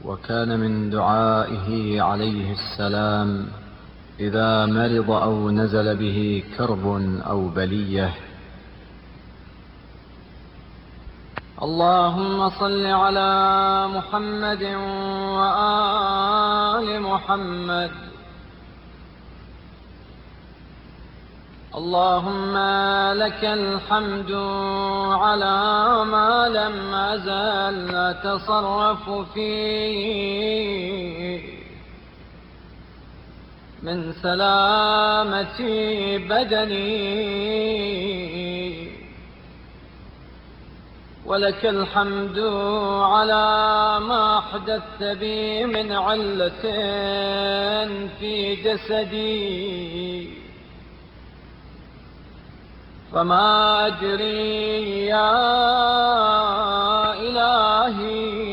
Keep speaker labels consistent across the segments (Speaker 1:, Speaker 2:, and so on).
Speaker 1: وكان من دعائه عليه السلام إذا مرض أو نزل به كرب أو بلية:
Speaker 2: اللهم صل على محمد وآل محمد. اللهم لك الحمد على ما لم أزل أتصرف فيه من سلامة بدني، ولك الحمد على ما أحدثت بي من علة في جسدي، فما أدري يا إلهي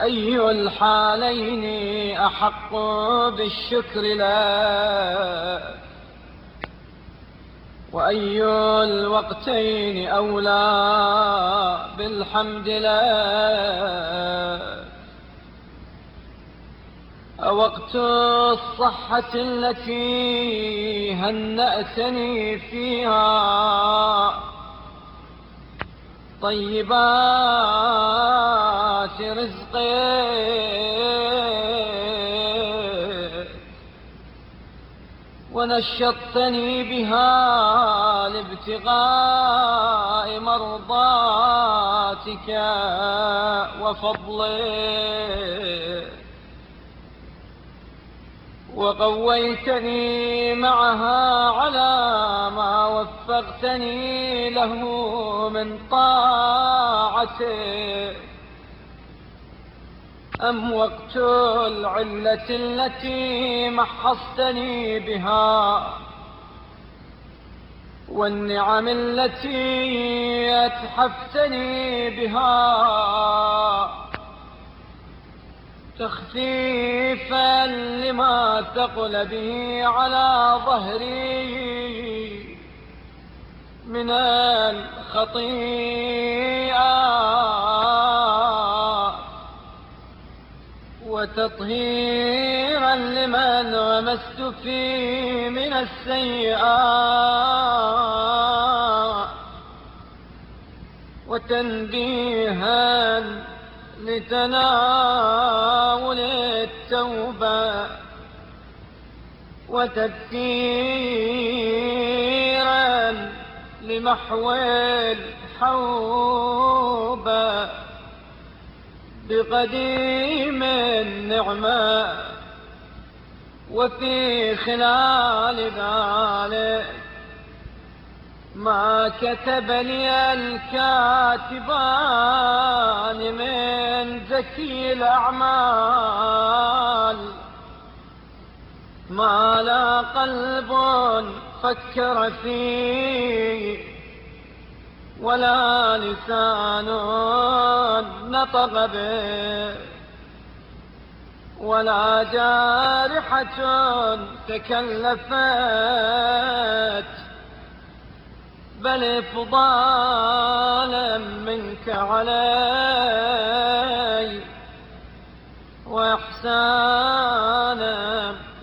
Speaker 2: أي الحالين أحق بالشكر لك، وأي الوقتين أولى بالحمد لك. وقت الصحة التي هنأتني فيها طيبات رزقك، ونشطتني بها لابتغاء مرضاتك وفضلك، وقويتني معها على ما وفقتني له من طاعتك. أم وقت العلة التي محصتني بها، والنعم التي أتحفتني بها تخفيفا لما ثقل به على ظهري من الخطيئة، وتطهيرا لمن غمست فيه من السيئات، وتنبيها لتناول التوبة، وتذكيرا لمحو الحوبة بقديم النعمة. وفي خلال ذلك ما كتب لي الكاتبان من زكي الأعمال، ما لا قلب فكر فيه ولا لسان نطق به ولا جارحة تكلفت، بل إفضالا منك علي وإحسانا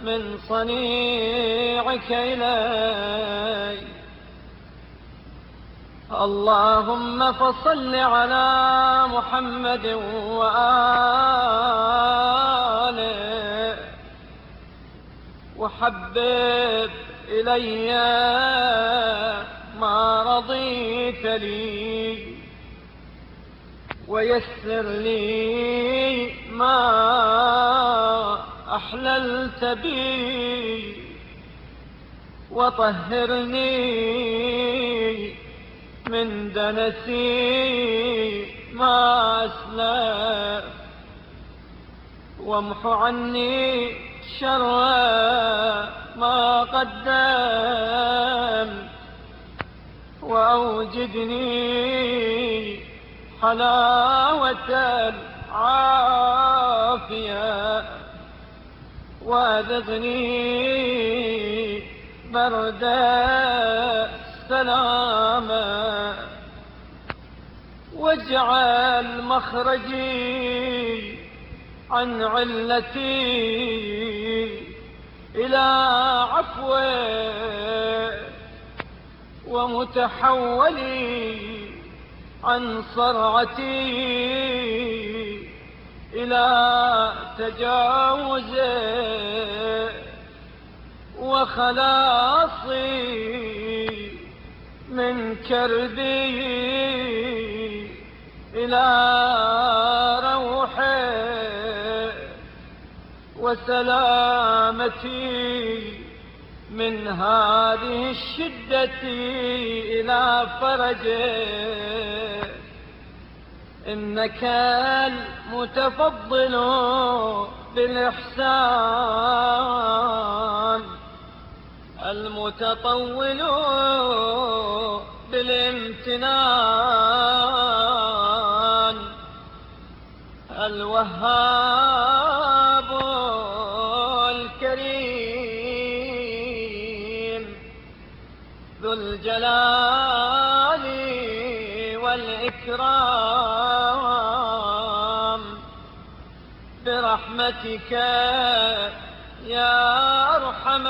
Speaker 2: من صنيعك إلي. اللهم فصل على محمد وآله، وحبب إلي ما رضيت لي، ويسر لي ما أحللت بي، وطهرني من دنسي ما أسلف، وامح عني شر ما قدمت، وأوجدني حلاوة العافية، وأذقني برد السلامة، واجعل مخرجي عن علتي إلى عفوه، ومتحولي عن صرعتي إلى تجاوزه، وخلاصي من كربي إلى روحه، وسلامتي من هذه الشدة إلى فرجه. إنك المتفضل بالإحسان، المتطول بالامتنان، الوهاب الكريم، ذو الجلال والإكرام. برحمتك يا أرحم